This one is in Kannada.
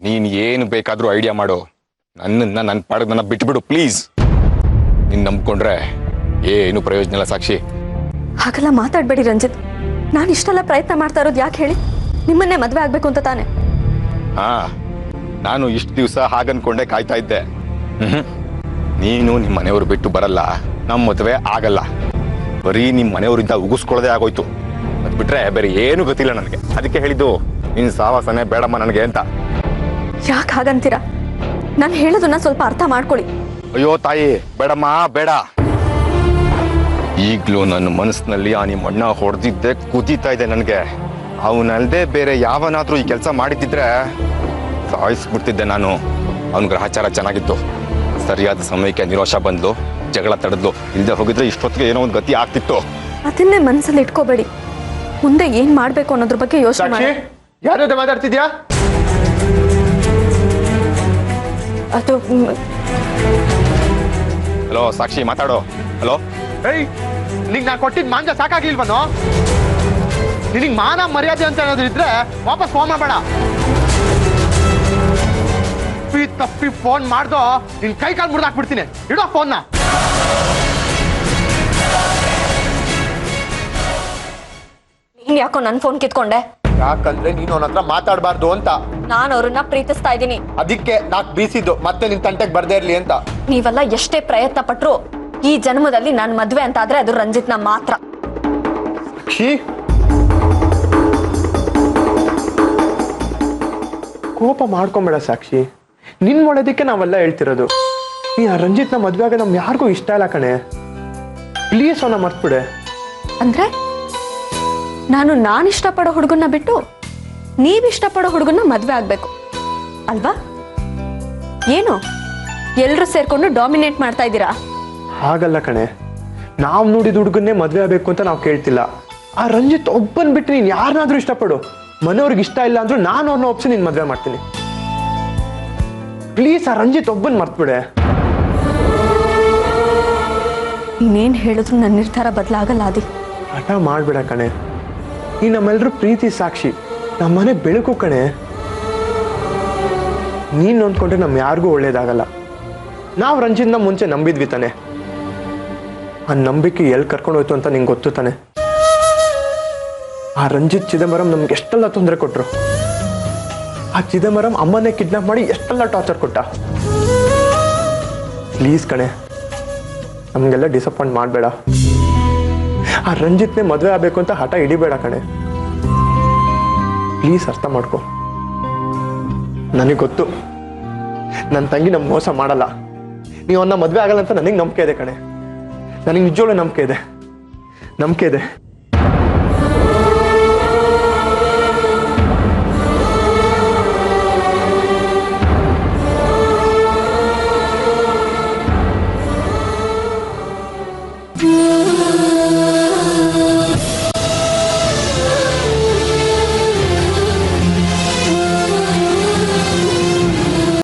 ನೀನ್ ಏನು ಬೇಕಾದ್ರೂ ಐಡಿಯಾ ಮಾಡು, ನನ್ನ ಪಾಡಗ್ ನನ್ನ ಬಿಟ್ಬಿಡು ಪ್ಲೀಸ್. ನೀನ್ ನಂಬ್ಕೊಂಡ್ರೆ ಏನು ಪ್ರಯೋಜನ ಇಲ್ಲ ಸಾಕ್ಷಿ. ಹಾಗೆಲ್ಲ ಮಾತಾಡ್ಬೇಡಿ ರಂಜಿತ್. ನಾನು ಇಷ್ಟೆಲ್ಲ ಪ್ರಯತ್ನ ಮಾಡ್ತಾ ಇರೋದು ಯಾಕೆ ಹೇಳಿ? ನಿಮ್ಮನ್ನೇ ಮದ್ವೆ ಆಗ್ಬೇಕು ಅಂತ ತಾನೆ. ಹಾ, ನಾನು ಇಷ್ಟು ದಿವಸ ಹಾಗನ್ಕೊಂಡೆ ಕಾಯ್ತಾ ಇದ್ದೆ. ನೀನು ನಿಮ್ಮ ಮನೆಯವರು ಬಿಟ್ಟು ಬರಲ್ಲ, ನಮ್ಮ ಮದುವೆ ಆಗಲ್ಲ, ಬರೀ ನಿಮ್ಮ ಮನೆಯವರಿಂದ ಉಗಿಸ್ಕೊಳ್ಳೋದೇ ಆಗೋಯ್ತು. ಅದ್ ಬಿಟ್ರೆ ಬೇರೆ ಏನು ಗೊತ್ತಿಲ್ಲ ನನಗೆ. ಅದಕ್ಕೆ ಹೇಳಿದ್ದು ನಿನ್ ಸಾವಾಸನೆ ಬೇಡಮ್ಮ ನನಗೆ ಅಂತ. ಯಾಕೆ ಹಾಗಂತೀರಾ? ನಾನು ಹೇಳೋದನ್ನ ಸ್ವಲ್ಪ ಅರ್ಥ ಮಾಡ್ಕೊಳ್ಳಿ. ಅಯ್ಯೋ ತಾಯಿ, ಬೇಡಮ್ಮ ಬೇಡ. ಈಗ್ಲೂ ನನ್ನ ಮನಸ್ಸಿನಲ್ಲಿ ಆ ನಿಮ್ಮ ಅಣ್ಣ ಹೊಡೆದಿದ್ದೆ ಕುದೀತಾ ಇದೆ ನನಗೆ. ಅವನಲ್ದೆ ಬೇರೆ ಯಾವನಾದ್ರೂ ಈ ಕೆಲಸ ಮಾಡಿದ್ದಿದ್ರೆ ಸಾಯಿಸ್ಬಿಡ್ತಿದ್ದೆ ನಾನು. ಅವನ ಗ್ರಹಚಾರ ಚೆನ್ನಾಗಿತ್ತು. ಸರಿಯಾದ ಸಮಯಕ್ಕೆ ನಿರೋಷ ಬಂದ್ಲು, ಜಗಳ ತಡೆದ್ಲು. ಇಲ್ಲದೆ ಹೋಗಿದ್ರೆ ಇಷ್ಟೊತ್ತಿಗೆ ಏನೋ ಒಂದು ಗತಿ ಆಗ್ತಿತ್ತು. ಅದನ್ನೇ ಮನಸ್ಸಲ್ಲಿ ಇಟ್ಕೋಬೇಡಿ. ಮುಂದೆ ಏನ್ ಮಾಡ್ಬೇಕು ಅನ್ನೋದ್ರ ಬಗ್ಗೆ ಯೋಚನೆ ಮಾಡಿ. ಯಾರ ಜೊತೆ ಮಾತಾಡ್ತಿದ್ಯಾ? ಅದು ಹಲೋ ಸಾಕ್ಷಿ, ಮಾತಾಡೋ. ಹಲೋ. ಏಯ್, ನಿಂಗೆ ನಾನು ಕೊಟ್ಟಿದ್ ಮಾಂಜ ಸಾಕಾಗ್ಲಿಲ್ವನೋ? ನಿನಗೆ ಮಾನ ಮರ್ಯಾದೆ ಅಂತ ಏನಾದ್ರು ಇದ್ರೆ ವಾಪಸ್ ಫೋನ್ ಮಾಡಬೇಡ. ತಪ್ಪಿ ಫೋನ್ ಮಾಡ್ದೋ ನಿನ್ ಕೈ ಕಾಲು ಮುರಿದಾಕ್ಬಿಡ್ತೀನಿ. ಇಡೋ ಫೋನ್ನ. ನೀನ್ ಯಾಕೋ ನನ್ ಫೋನ್ ಕಿತ್ಕೊಂಡೆ? ಯಾಕಂದ್ರೆ ನೀನು ಅವನ ಹತ್ರ ಮಾತಾಡಬಾರ್ದು ಅಂತ. ನಾನು ಅವ್ರನ್ನ ಪ್ರೀತಿಸ್ತಾ ಇದ್ದೀನಿ. ಅದಕ್ಕೆ ನಾಕ್ ಬೀಸಿದ್ದು ಮತ್ತೆ ನಿನ್ ತಂಟೆಗೆ ಬರ್ದೇ ಇರ್ಲಿ ಅಂತ. ನೀವೆಲ್ಲ ಎಷ್ಟೇ ಪ್ರಯತ್ನ ಪಟ್ರು ಈ ಜನ್ಮದಲ್ಲಿ ನಾನ್ ಮದ್ವೆ ಅಂತ ಆದ್ರೆ ಅದು ರಂಜಿತ್ನ ಮಾತ್ರ. ಕೋಪ ಮಾಡ್ಕೊಂಬೇಡ ಸಾಕ್ಷಿ. ನಿನ್ ಒಳ್ಳೇದಕ್ಕೆ ನಾವೆಲ್ಲ ಹೇಳ್ತಿರೋದು. ನೀ ಆ ರಂಜಿತ್ನ ಮದ್ವೆ ಆಗ ನಮ್ಗೆ ಯಾರಿಗೂ ಇಷ್ಟ ಇಲ್ಲ ಕಣೆ. ಪ್ಲೀಸ್ ಅವನ ಮರ್ತ್ಬಿಡೆ. ಅಂದ್ರೆ ನಾನು ಇಷ್ಟಪಡೋ ಹುಡುಗನ್ನ ಬಿಟ್ಟು ನೀವ್ ಇಷ್ಟಪಡೋ ಹುಡುಗನ್ನ ಮದ್ವೆ ಆಗ್ಬೇಕು ಅಲ್ವಾ? ಏನು ಎಲ್ರು ಸೇರ್ಕೊಂಡು ಡಾಮಿನೇಟ್ ಮಾಡ್ತಾ ಇದ್ದೀರಾ? ಹಾಗಲ್ಲ ಕಣೆ, ನಾವ್ ನೋಡಿದ ಹುಡುಗನ್ನೇ ಮದ್ವೆ ಆಗ್ಬೇಕು ಅಂತ ನಾವು ಕೇಳ್ತಿಲ್ಲ. ಆ ರಂಜಿತ್ ಒಬ್ಬನ್ ಬಿಟ್ಟು ನೀನ್ ಯಾರನ್ನಾದ್ರೂ ಇಷ್ಟಪಡು. ಮನೆಯವ್ರಿಗೆ ಇಷ್ಟ ಇಲ್ಲ ಅಂದ್ರೂ ನಾನು ಅವ್ರನ್ನ ಒಪ್ಸಿ ನೀನ್ ಮದ್ವೆ ಮಾಡ್ತೀನಿ. ಪ್ಲೀಸ್ ಆ ರಂಜಿತ್ ಒಬ್ಬನ್ ಮರ್ತ್ಬಿಡೆ. ನೀನೇನ್ ಹೇಳಿದ್ರು ನನ್ನ ನಿರ್ಧಾರ ಬದಲಾಗಲ್ಲ. ಆದಿ, ಹಠ ಮಾಡ್ಬೇಡ ಕಣೆ. ನೀ ನಮ್ಮೆಲ್ರೂ ಪ್ರೀತಿ ಸಾಕ್ಷಿ, ನಮ್ಮನೆ ಬೆಳಕು ಕಣೆ. ನೀನ್ ನೊಂದ್ಕೊಂಡ್ರೆ ನಮ್ ಯಾರಿಗೂ ಒಳ್ಳೇದಾಗಲ್ಲ. ನಾವು ರಂಜಿತ್ನ ಮುಂಚೆ ನಂಬಿದ್ವಿ ತಾನೆ. ಆ ನಂಬಿಕೆ ಎಲ್ಲಿ ಕರ್ಕೊಂಡು ಹೋಯ್ತು ಅಂತ ನಿಂಗೆ ಗೊತ್ತು ತಾನೆ. ಆ ರಂಜಿತ್ ಚಿದಂಬರಂ ನಮ್ಗೆ ಎಷ್ಟೆಲ್ಲ ತೊಂದರೆ ಕೊಟ್ರು. ಆ ಚಿದಂಬರಂ ಅಮ್ಮನ್ನೇ ಕಿಡ್ನಾಪ್ ಮಾಡಿ ಎಷ್ಟೆಲ್ಲ ಟಾರ್ಚರ್ ಕೊಟ್ಟ. ಪ್ಲೀಸ್ ಕಣೆ, ನಮಗೆಲ್ಲ ಡಿಸಪಾಯಿಂಟ್ ಮಾಡಬೇಡ. ಆ ರಂಜಿತ್ನೇ ಮದುವೆ ಆಗಬೇಕು ಅಂತ ಹಠ ಹಿಡಿಬೇಡ ಕಣೆ. ಪ್ಲೀಸ್ ಅರ್ಥ ಮಾಡ್ಕೊ. ನನಗೆ ಗೊತ್ತು ನನ್ನ ತಂಗಿ ನಮ್ಗೆ ಮೋಸ ಮಾಡಲ್ಲ. ನೀವು ಅವನ್ನ ಮದುವೆ ಆಗಲ್ಲ ಅಂತ ನನಗೆ ನಂಬಿಕೆ ಇದೆ ಕಣೆ. ನನಗೆ ನಿಜವಾಗ್ಲೂ ನಂಬಿಕೆ ಇದೆ.